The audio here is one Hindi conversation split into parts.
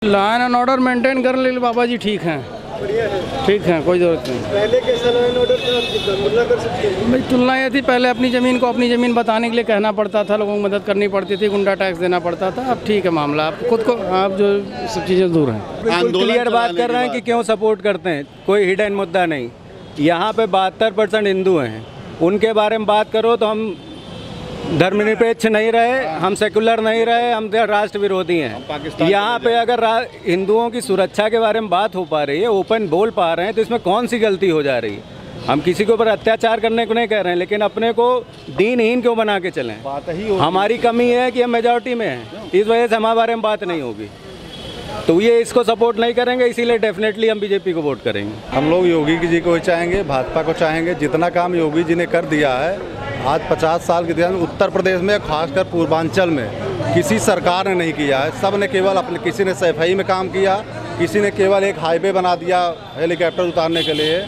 लॉ एंड ऑर्डर मेंटेन करने लिए बाबा जी ठीक हैं, ठीक है, कोई ज़रूरत नहीं। पहले कैसा लॉ एंड ऑर्डर था, तुलना कर सकते हैं? भाई तुलना ये थी, पहले अपनी ज़मीन को अपनी ज़मीन बताने के लिए कहना पड़ता था, लोगों को मदद करनी पड़ती थी, गुंडा टैक्स देना पड़ता था। अब ठीक है मामला, आप खुद को आप जो सब चीज़ें दूर हैं। बिल्कुल क्लियर बात कर रहे हैं कि क्यों सपोर्ट करते हैं, कोई हिडन मुद्दा नहीं। यहाँ पे 72% हिंदू हैं, उनके बारे में बात करो तो हम धर्मनिरपेक्ष नहीं रहे, हम सेकुलर नहीं रहे, हम राष्ट्र विरोधी हैं। यहाँ पे अगर हिंदुओं की सुरक्षा के बारे में बात हो पा रही है, ओपन बोल पा रहे हैं, तो इसमें कौन सी गलती हो जा रही है? हम किसी के ऊपर अत्याचार करने को नहीं कह रहे हैं, लेकिन अपने को दीनहीन क्यों बना के चलें? हमारी कमी है कि हम मेजॉरिटी में हैं, इस वजह से हमारे बारे में बात नहीं होगी, तो ये इसको सपोर्ट नहीं करेंगे, इसीलिए डेफिनेटली हम बीजेपी को वोट करेंगे। हम लोग योगी जी को चाहेंगे, भाजपा को चाहेंगे। जितना काम योगी जी ने कर दिया है आज 50 साल के इतिहास में उत्तर प्रदेश में, खासकर पूर्वांचल में किसी सरकार ने नहीं किया है। सब ने केवल अपने, किसी ने सफाई में काम किया, किसी ने केवल एक हाईवे बना दिया हेलीकॉप्टर उतारने के लिए।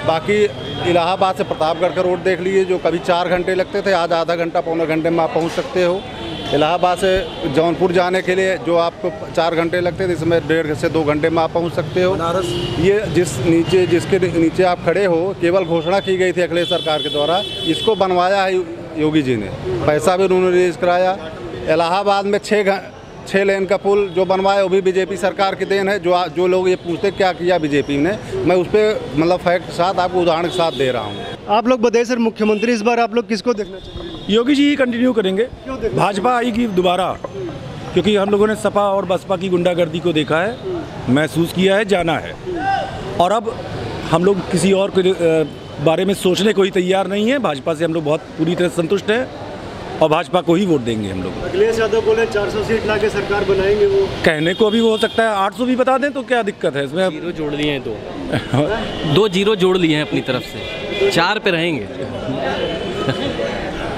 बाकी इलाहाबाद से प्रतापगढ़ का रोड देख लीजिए, जो कभी 4 घंटे लगते थे, आज आधा घंटा पौने घंटे में आप पहुंच सकते हो। इलाहाबाद से जौनपुर जाने के लिए जो आपको 4 घंटे लगते थे, इसमें 1.5 से 2 घंटे में आप पहुंच सकते हो। ये जिसके नीचे आप खड़े हो, केवल घोषणा की गई थी अखिलेश सरकार के द्वारा, इसको बनवाया है योगी जी ने, पैसा भी उन्होंने रिलीज कराया। इलाहाबाद में 6 लेन का पुल जो बनवाया वो भी बीजेपी सरकार की देन है। जो लोग ये पूछते क्या किया बीजेपी ने, मैं उस पर मतलब फैक्ट के साथ आपको उदाहरण के साथ दे रहा हूँ। आप लोग बताइए सर, मुख्यमंत्री इस बार आप लोग किसको देखना चाहिए? योगी जी ही कंटिन्यू करेंगे, भाजपा आएगी दोबारा, क्योंकि हम लोगों ने सपा और बसपा की गुंडागर्दी को देखा है, महसूस किया है, जाना है, और अब हम लोग किसी और के बारे में सोचने को ही तैयार नहीं है। भाजपा से हम लोग बहुत पूरी तरह संतुष्ट हैं और भाजपा को ही वोट देंगे हम लोग। अखिलेश यादव बोले 400 सीट ला के सरकार बनाएंगे, वो कहने को अभी हो सकता है 800 भी बता दें तो क्या दिक्कत है इसमें? जीरो जोड़ लिए हैं, 2 जीरो जोड़ लिए हैं अपनी तरफ से, 4 पे रहेंगे।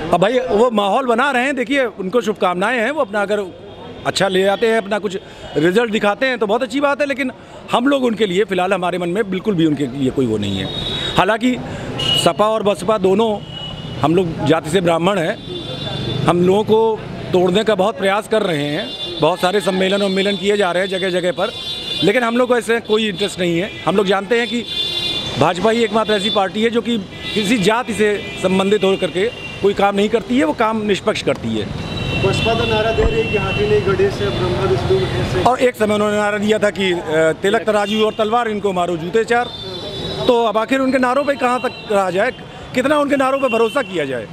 अब भाई वो माहौल बना रहे हैं, देखिए उनको शुभकामनाएं हैं, वो अपना अगर अच्छा ले आते हैं, अपना कुछ रिजल्ट दिखाते हैं तो बहुत अच्छी बात है, लेकिन हम लोग उनके लिए फ़िलहाल हमारे मन में बिल्कुल भी उनके लिए कोई वो नहीं है। हालांकि सपा और बसपा दोनों, हम लोग जाति से ब्राह्मण हैं, हम लोगों को तोड़ने का बहुत प्रयास कर रहे हैं, बहुत सारे सम्मेलन किए जा रहे हैं जगह जगह पर, लेकिन हम लोग को ऐसे कोई इंटरेस्ट नहीं है। हम लोग जानते हैं कि भाजपा ही एकमात्र ऐसी पार्टी है जो कि किसी जाति से संबंधित होकर के कोई काम नहीं करती है, वो काम निष्पक्ष करती है। बसपा तो नारा दे रही है कि हाथी नहीं गधे से, ब्रह्मा विष्णु से, और एक समय उन्होंने नारा दिया था कि तिलक तराजू और तलवार, इनको मारो जूते 4। तो अब आखिर उनके नारों पे कहाँ तक रहा जाए, कितना उनके नारों पे भरोसा किया जाए?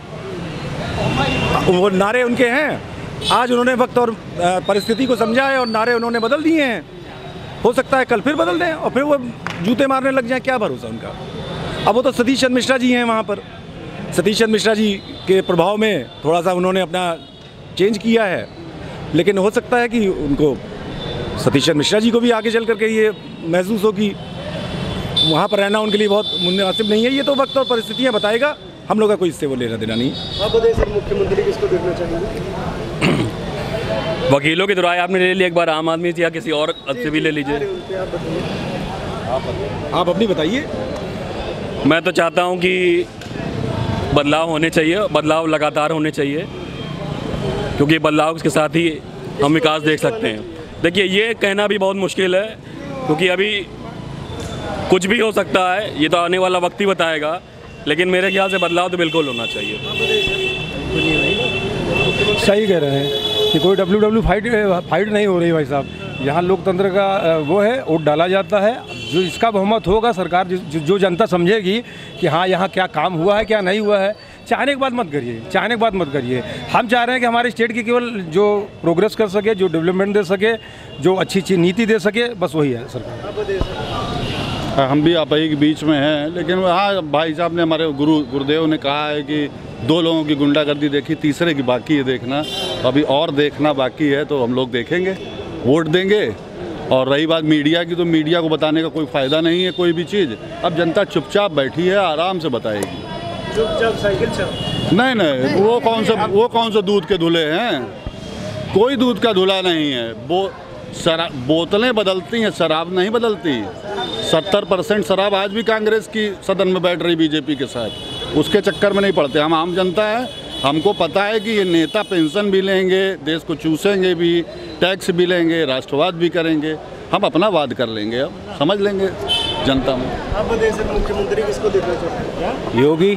वो नारे उनके हैं, आज उन्होंने वक्त और परिस्थिति को समझा है और नारे उन्होंने बदल दिए हैं। हो सकता है कल फिर बदल दें और फिर वो जूते मारने लग जाएं, क्या भरोसा उनका? अब वो तो सतीश चंद्र मिश्रा जी हैं वहाँ पर, सतीश चंद्र मिश्रा जी के प्रभाव में थोड़ा सा उन्होंने अपना चेंज किया है, लेकिन हो सकता है कि उनको सतीश चंद्र मिश्रा जी को भी आगे चल करके ये महसूस हो कि वहाँ पर रहना उनके लिए बहुत मुनासिब नहीं है। ये तो वक्त और परिस्थितियाँ बताएगा, हम लोग का कोई इससे वो लेना देना नहीं। आप बताइए सर, मुख्यमंत्री किसको देखना चाहेंगे? वकीलों की तो राय आपने ले ली एक बार, आम आदमी या किसी और से भी ले लीजिए। आप अपनी बताइए। मैं तो चाहता हूँ कि बदलाव होने चाहिए, बदलाव लगातार होने चाहिए, क्योंकि बदलाव के साथ ही हम विकास देख सकते हैं। देखिए ये कहना भी बहुत मुश्किल है, क्योंकि अभी कुछ भी हो सकता है, ये तो आने वाला वक्त ही बताएगा, लेकिन मेरे ख्याल से बदलाव तो बिल्कुल होना चाहिए। सही कह रहे हैं कि कोई WW फाइट नहीं हो रही भाई साहब। यहाँ लोकतंत्र का वो है, वोट डाला जाता है, जो इसका बहुमत होगा सरकार, जो जनता समझेगी कि हाँ यहाँ क्या काम हुआ है क्या नहीं हुआ है। चाहने के बाद मत करिए, चाहने के बाद मत करिए। हम चाह रहे हैं कि हमारे स्टेट की केवल जो प्रोग्रेस कर सके, जो डेवलपमेंट दे सके, जो अच्छी नीति दे सके, बस वही है सरकार। हम भी आप ही के बीच में हैं, लेकिन हाँ भाई साहब ने, हमारे गुरुदेव ने कहा है कि 2 लोगों की गुंडागर्दी देखी, तीसरे की बाकी है देखना, अभी और देखना बाकी है, तो हम लोग देखेंगे, वोट देंगे। और रही बात मीडिया की, तो मीडिया को बताने का कोई फ़ायदा नहीं है कोई भी चीज़। अब जनता चुपचाप बैठी है, आराम से बताएगी। चुपचाप साइकिल चल नहीं, वो कौन सा दूध के धुले हैं? कोई दूध का धुला नहीं है। वो बोतलें बदलती हैं, शराब नहीं बदलती। 70% शराब आज भी कांग्रेस की सदन में बैठ रही बीजेपी के साथ, उसके चक्कर में नहीं पड़ते। हम आम जनता है, हमको पता है कि ये नेता पेंशन भी लेंगे, देश को चूसेंगे भी, टैक्स भी लेंगे, राष्ट्रवाद भी करेंगे। हम अपना वाद कर लेंगे, अब समझ लेंगे जनता में। आप बताइए सर, मुख्यमंत्री किसको देखना चाहते हैं? योगी।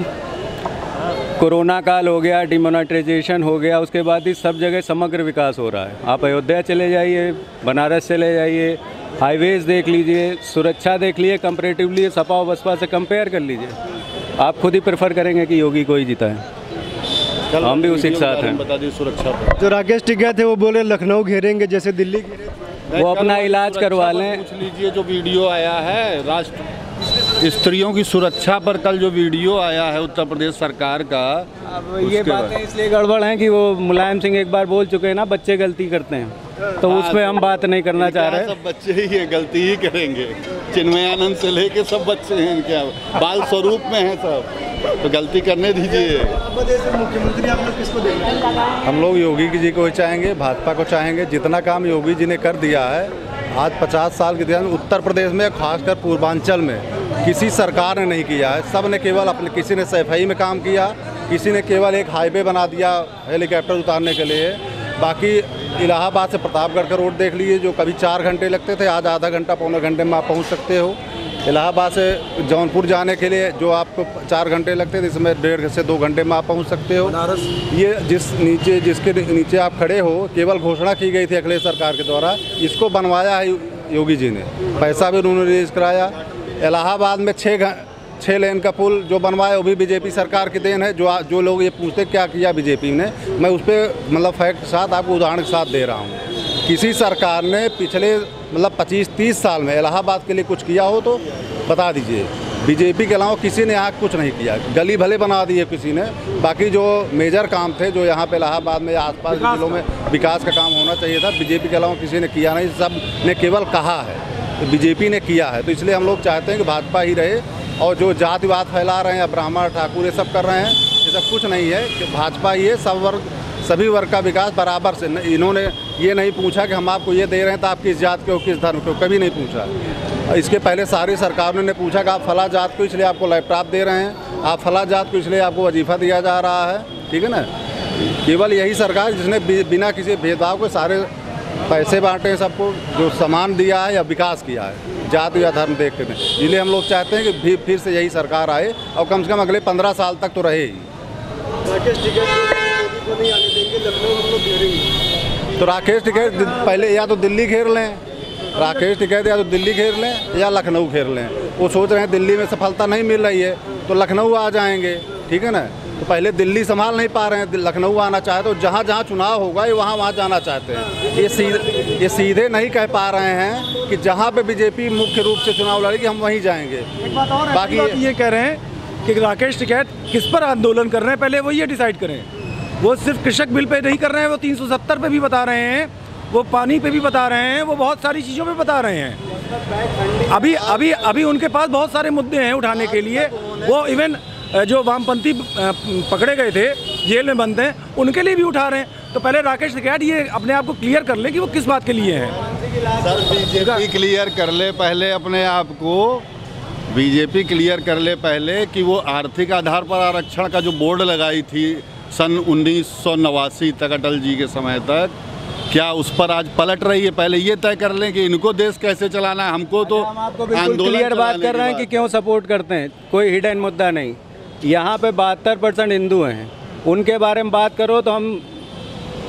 कोरोना काल हो गया, डिमोनेटाइजेशन हो गया, उसके बाद ही सब जगह समग्र विकास हो रहा है। आप अयोध्या चले जाइए, बनारस चले जाइए, हाईवेज देख लीजिए, सुरक्षा देख लीजिए, कंपेरेटिवली सपा और बसपा से कंपेयर कर लीजिए, आप खुद ही प्रेफर करेंगे कि योगी को ही जीता है। हम भी उसी के साथ हैं। बता दी सुरक्षा पर जो राकेश टिकैत है वो बोले लखनऊ घेरेंगे जैसे दिल्ली घेरे थे। वो अपना इलाज करवा लें। पूछ लीजिए जो वीडियो आया है राष्ट्र स्त्रियों की सुरक्षा पर, कल जो वीडियो आया है उत्तर प्रदेश सरकार का, अब ये बातें इसलिए गड़बड़ हैं कि वो मुलायम सिंह एक बार बोल चुके हैं ना, बच्चे गलती करते हैं, तो उसमें हम बात नहीं करना चाह रहे। सब बच्चे ही है, गलती ही करेंगे। चिन्मयानंद से लेके सब बच्चे हैं इनके, बाल स्वरूप में हैं सब, तो गलती करने दीजिए। आप बताइए सर, मुख्यमंत्री आप लोग किसको देखना चाहते हैं? हम लोग योगी जी को चाहेंगे, भाजपा को चाहेंगे। जितना काम योगी जी ने कर दिया है आज 50 साल के दौरान उत्तर प्रदेश में, खासकर पूर्वांचल में किसी सरकार ने नहीं किया है। सब ने केवल अपने, किसी ने सफाई में काम किया, किसी ने केवल एक हाईवे बना दिया हेलीकॉप्टर उतारने के लिए। बाकी इलाहाबाद से प्रतापगढ़ का रोड देख लीजिए, जो कभी 4 घंटे लगते थे, आज आधा घंटा पौने घंटे में आप पहुंच सकते हो। इलाहाबाद से जौनपुर जाने के लिए जो आपको 4 घंटे लगते थे, इसमें 1.5 से 2 घंटे में आप पहुंच सकते हो। ये जिसके नीचे आप खड़े हो, केवल घोषणा की गई थी अखिलेश सरकार के द्वारा, इसको बनवाया है योगी जी ने, पैसा भी उन्होंने रिलीज कराया। इलाहाबाद में 6 लेन का पुल जो बनवाया वो भी बीजेपी सरकार की देन है। जो लोग ये पूछते क्या किया बीजेपी ने, मैं उस पर मतलब फैक्ट के साथ आपको उदाहरण के साथ दे रहा हूँ। किसी सरकार ने पिछले मतलब 25-30 साल में इलाहाबाद के लिए कुछ किया हो तो बता दीजिए। बीजेपी के अलावा किसी ने यहाँ कुछ नहीं किया। गली भले बना दिए किसी ने, बाकी जो मेजर काम थे जो यहाँ पे इलाहाबाद में या आसपास के जिलों में विकास का काम होना चाहिए था, बीजेपी के अलावा किसी ने किया नहीं। सब ने केवल कहा है, तो बीजेपी ने किया है। तो इसलिए हम लोग चाहते हैं कि भाजपा ही रहे। और जो जातिवाद फैला रहे हैं ब्राह्मण ठाकुर ये सब कर रहे हैं, ये सब कुछ नहीं है कि भाजपा ही है। सभी वर्ग का विकास बराबर से। इन्होंने ये नहीं पूछा कि हम आपको ये दे रहे हैं तो आप किस जात के हो, किस धर्म के हो, कभी नहीं पूछा। इसके पहले सारी सरकारों ने पूछा कि आप फला जात को इसलिए आपको लैपटॉप दे रहे हैं, आप फला जात को इसलिए आपको वजीफ़ा दिया जा रहा है, ठीक है ना। केवल यही सरकार जिसने बिना किसी भेदभाव के सारे पैसे बांटे हैं सबको, जो सामान दिया है या विकास किया है, जात या धर्म देखते हैं। इसलिए हम लोग चाहते हैं कि फिर से यही सरकार आए और कम से कम अगले 15 साल तक तो रहे ही। राकेश टिकैत को नहीं आने देंगे, लखनऊ हम लोग घेरेंगे। तो राकेश टिकैत पहले या तो दिल्ली घेर लें, राकेश टिकैत या तो दिल्ली घेर लें या लखनऊ घेर लें। वो सोच रहे हैं दिल्ली में सफलता नहीं मिल रही है तो लखनऊ आ जाएंगे, ठीक है ना। तो पहले दिल्ली संभाल नहीं पा रहे हैं, लखनऊ आना चाहते, तो जहाँ जहाँ चुनाव होगा ये वहाँ जाना चाहते हैं। ये सीधे नहीं कह पा रहे हैं कि जहाँ पे बीजेपी मुख्य रूप से चुनाव लड़ेगी हम वहीं जाएंगे। बाकी ये कह रहे हैं कि राकेश टिकैत किस पर आंदोलन कर रहे हैं, पहले वो ये डिसाइड करें। वो सिर्फ कृषक बिल पे नहीं कर रहे हैं, वो 370 पे भी बता रहे हैं, वो पानी पे भी बता रहे हैं, वो बहुत सारी चीज़ों पे बता रहे हैं। अभी उनके पास बहुत सारे मुद्दे हैं उठाने के लिए। वो इवन जो वामपंथी पकड़े गए थे, जेल में बंद हैं, उनके लिए भी उठा रहे हैं। तो पहले राकेश टिकैत ये अपने आप को क्लियर कर ले कि वो किस बात के लिए हैं। सर बीजेपी क्लियर कर ले पहले अपने आप को, बीजेपी क्लियर कर ले पहले कि वो आर्थिक आधार पर आरक्षण का जो बोर्ड लगाई थी सन 1989 तक, अटल जी के समय तक, क्या उस पर आज पलट रही है। पहले ये तय कर लें कि इनको देश कैसे चलाना है। हमको तो आंदोलन क्लियर बात कर रहे हैं कि क्यों सपोर्ट करते हैं, कोई हिडन मुद्दा नहीं। यहाँ पे 72% हिंदू हैं, उनके बारे में बात करो तो हम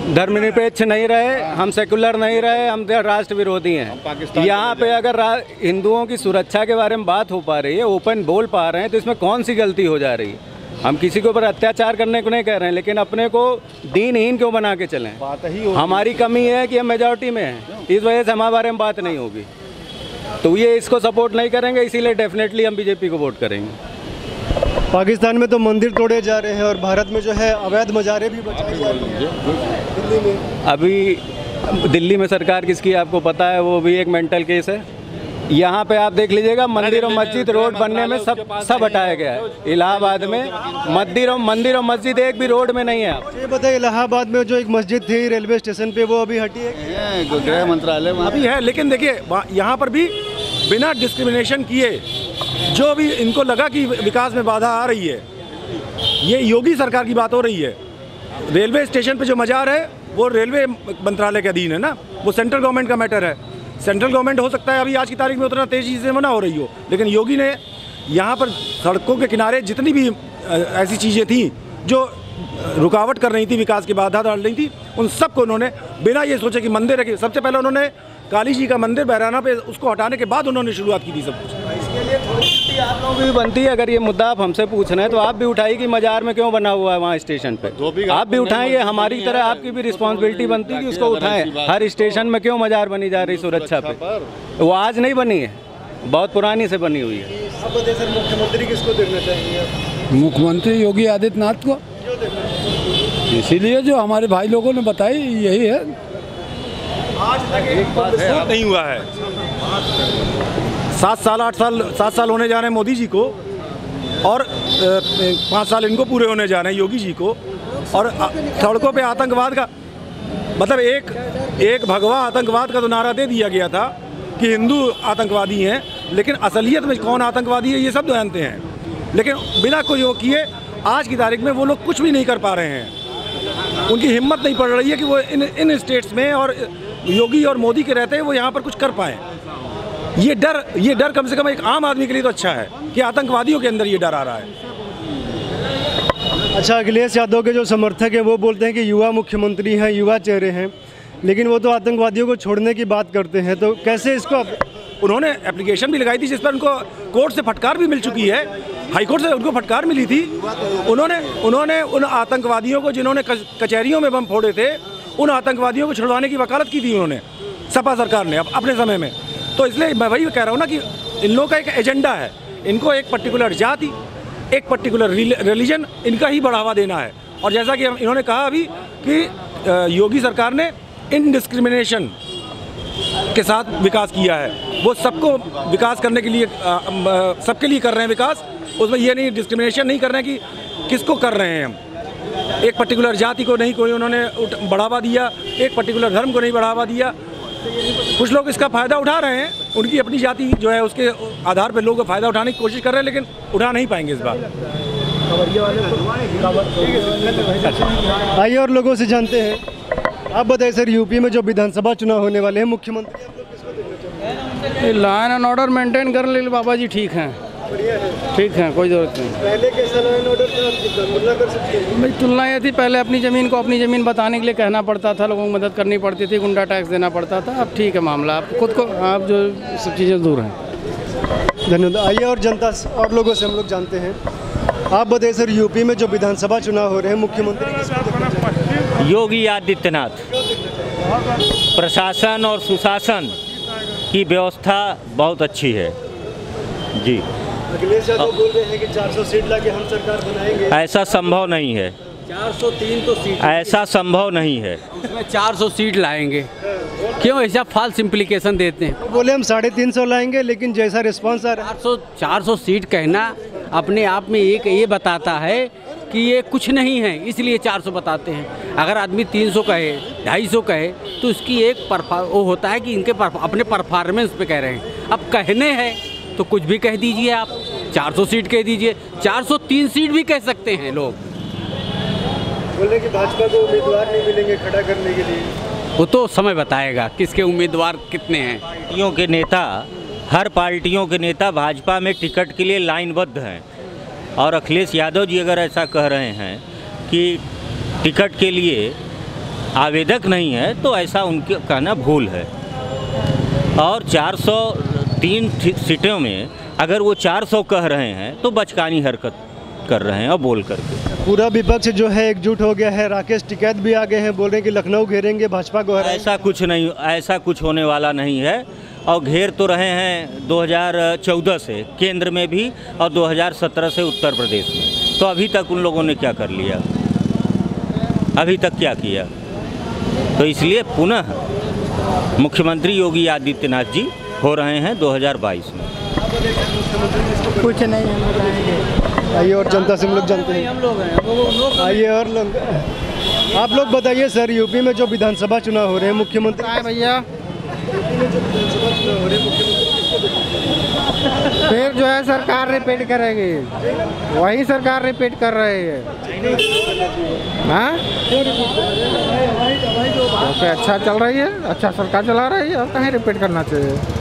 धर्मनिरपेक्ष नहीं रहे, हम सेकुलर नहीं रहे, हम राष्ट्र विरोधी हैं। यहाँ पे अगर हिंदुओं की सुरक्षा के बारे में बात हो पा रही है, ओपन बोल पा रहे हैं, तो इसमें कौन सी गलती हो जा रही है। हम किसी के ऊपर अत्याचार करने को नहीं कह रहे हैं, लेकिन अपने को दीनहीन क्यों बना के चलें। हमारी कमी है कि हम मेजॉरिटी में हैं, इस वजह से हमारे बारे में बात नहीं होगी। तो ये इसको सपोर्ट नहीं करेंगे, इसीलिए डेफिनेटली हम बीजेपी को वोट करेंगे। पाकिस्तान में तो मंदिर तोड़े जा रहे हैं और भारत में जो है अवैध मज़ारें भी बचाई जा रही हैं दिल्ली में। अभी दिल्ली में सरकार किसकी आपको पता है, वो भी एक मेंटल केस है। यहाँ पे आप देख लीजिएगा, मंदिर और मस्जिद रोड बनने में सब हटाया गया है। इलाहाबाद में मंदिर और मस्जिद एक भी रोड में नहीं है। आप ये बताइए, इलाहाबाद में जो एक मस्जिद थी रेलवे स्टेशन पे, वो अभी हटी है? गृह मंत्रालय में अभी है, लेकिन देखिए यहाँ पर भी बिना डिस्क्रिमिनेशन किए जो भी इनको लगा कि विकास में बाधा आ रही है, ये योगी सरकार की बात हो रही है। रेलवे स्टेशन पे जो मजार है वो रेलवे मंत्रालय के अधीन है ना, वो सेंट्रल गवर्नमेंट का मैटर है। सेंट्रल गवर्नमेंट हो सकता है अभी आज की तारीख में उतना तेज़ी से ना हो रही हो, लेकिन योगी ने यहाँ पर सड़कों के किनारे जितनी भी ऐसी चीज़ें थी जो रुकावट कर रही थी, विकास की बाधा डाल रही थी, उन सबको उन्होंने बिना ये सोचे कि मंदिर है, सबसे पहले उन्होंने काली जी का मंदिर बहराना पे उसको हटाने के बाद उन्होंने शुरुआत की थी सब कुछ। इसके लिए थोड़ी सी आप लोगों की भी बनती है, अगर ये मुद्दा आप हमसे पूछ रहे हैं तो आप भी उठाइए कि मजार में क्यों बना हुआ है वहाँ स्टेशन पे, आप भी उठाएंगे, हमारी तरह आपकी भी रिस्पॉन्सिबिलिटी बनती है कि उसको उठाएं। हर स्टेशन में क्यों मजार बनी जा रही सुरक्षा पे? वो आज नहीं बनी है, बहुत पुरानी से बनी हुई है। सर मुख्यमंत्री किसको देना चाहेंगे? मुख्यमंत्री योगी आदित्यनाथ को, इसीलिए जो हमारे भाई लोगों ने बताई यही है। आज तक एक विस्फोट नहीं हुआ है। 7 साल होने जा रहे हैं मोदी जी को, और 5 साल इनको पूरे होने जा रहे हैं योगी जी को, और सड़कों पे आतंकवाद का मतलब एक भगवा आतंकवाद का तो नारा दे दिया गया था कि हिंदू आतंकवादी हैं, लेकिन असलियत में कौन आतंकवादी है ये सब जानते हैं, लेकिन बिना कोई वो किए आज की तारीख में वो लोग कुछ भी नहीं कर पा रहे हैं। उनकी हिम्मत नहीं पड़ रही है कि वो इन स्टेट्स में और योगी और मोदी के रहते हैं वो यहाँ पर कुछ कर पाएँ। ये डर कम से कम एक आम आदमी के लिए तो अच्छा है कि आतंकवादियों के अंदर ये डर आ रहा है। अच्छा, अखिलेश यादव के जो समर्थक हैं वो बोलते हैं कि युवा मुख्यमंत्री हैं, युवा चेहरे हैं, लेकिन वो तो आतंकवादियों को छोड़ने की बात करते हैं, तो कैसे इसको? उन्होंने एप्लीकेशन भी लगाई थी जिस पर उनको कोर्ट से फटकार भी मिल चुकी है, हाईकोर्ट से उनको फटकार मिली थी। उन्होंने उन आतंकवादियों को जिन्होंने कचहरियों में बम फोड़े थे, उन आतंकवादियों को छुड़वाने की वकालत की थी उन्होंने, सपा सरकार ने अपने समय में। तो इसलिए मैं वही कह रहा हूँ ना कि इन लोगों का एक एजेंडा है, इनको एक पर्टिकुलर जाति, एक पर्टिकुलर रिलीजन, इनका ही बढ़ावा देना है। और जैसा कि इन्होंने कहा अभी कि योगी सरकार ने इनडिस्क्रिमिनेशन के साथ विकास किया है, वो सबको विकास करने के लिए सबके लिए कर रहे हैं विकास, उसमें ये नहीं डिस्क्रिमिनेशन नहीं कर रहे हैं कि किसको कर रहे हैं हम, एक पर्टिकुलर जाति को नहीं कोई उन्होंने बढ़ावा दिया, एक पर्टिकुलर धर्म को नहीं बढ़ावा दिया। कुछ लोग इसका फ़ायदा उठा रहे हैं, उनकी अपनी जाति जो है उसके आधार पर लोग फ़ायदा उठाने की कोशिश कर रहे हैं, लेकिन उठा नहीं पाएंगे इस बार। आइए और लोगों से जानते हैं, आप बताइए सर, यूपी में जो विधानसभा चुनाव होने वाले हैं, मुख्यमंत्री आप लोग किसको देना चाहेंगे? लाइन एंड ऑर्डर मेंटेन करने के लिए बाबा जी ठीक हैं, ठीक है, कोई ज़रूरत नहीं। पहले कैसा लाइन ऑर्डर था, तुलना कर सकते हैं? भाई तुलना ये थी, पहले अपनी ज़मीन को अपनी ज़मीन बताने के लिए कहना पड़ता था, लोगों को मदद करनी पड़ती थी, गुंडा टैक्स देना पड़ता था। अब ठीक है मामला, अब खुद को आप जो सब चीज़ें दूर हैं। धन्यवाद। आइए और जनता और लोगों से हम लोग जानते हैं, आप बताइए सर, यूपी में जो विधानसभा चुनाव हो रहे हैं, मुख्यमंत्री किसको देना चाहेंगे? योगी आदित्यनाथ। प्रशासन और सुशासन की व्यवस्था बहुत अच्छी है जी। अखिलेश यादव बोल रहे हैं कि 400 सीट लाके हम सरकार बनाएंगे। ऐसा संभव नहीं है, 403 तो सीट, ऐसा संभव नहीं है। उसमें 400 सीट लाएंगे, क्यों ऐसा फॉल्स इम्प्लीकेशन देते हैं? तो बोले हम 350 लाएंगे, लेकिन जैसा रिस्पांस आ रहा है 400 सीट कहना अपने आप में एक ये बताता है कि ये कुछ नहीं है, इसलिए 400 बताते हैं। अगर आदमी 300 कहे, 250 कहे, तो उसकी एक वो होता है कि इनके अपने परफॉर्मेंस पे कह रहे हैं। अब कहने हैं तो कुछ भी कह दीजिए, आप 400 सीट कह दीजिए, 403 सीट भी कह सकते हैं लोग। बोले कि भाजपा को उम्मीदवार नहीं मिलेंगे खड़ा करने के लिए, वो तो समय बताएगा किसके उम्मीदवार कितने हैं। पार्टियों के नेता, हर पार्टियों के नेता भाजपा में टिकट के लिए लाइनबद्ध हैं, और अखिलेश यादव जी अगर ऐसा कह रहे हैं कि टिकट के लिए आवेदक नहीं है, तो ऐसा उनके कहना भूल है। और 403 सीटों में अगर वो 400 कह रहे हैं तो बचकानी हरकत कर रहे हैं और बोल करके। पूरा विपक्ष जो है एकजुट हो गया है, राकेश टिकैत भी आ गए हैं, बोल रहे हैं कि लखनऊ घेरेंगे, भाजपा को हराएंगे। ऐसा कुछ नहीं, ऐसा कुछ होने वाला नहीं है। और घेर तो रहे हैं 2014 से केंद्र में भी, और 2017 से उत्तर प्रदेश में। तो अभी तक उन लोगों ने क्या कर लिया, अभी तक क्या किया? तो इसलिए पुनः मुख्यमंत्री योगी आदित्यनाथ जी हो रहे हैं 2022 में। कुछ नहीं हम बताएंगे। आइए और जनता से हम लोग जानते हैं, आइए और लोग, आप लोग बताइए सर, यूपी में जो विधानसभा चुनाव हो रहे हैं, मुख्यमंत्री भैया यूपी में जो विधानसभा चुनाव हो रहे हैं, मुख्यमंत्री किसको देना चाहेंगे? फिर जो है सरकार रिपीट करेगी, वही सरकार रिपीट कर रही है। हाँ क्योंकि अच्छा चल रही है, अच्छा सरकार चला रही है, और कहीं रिपीट करना चाहिए।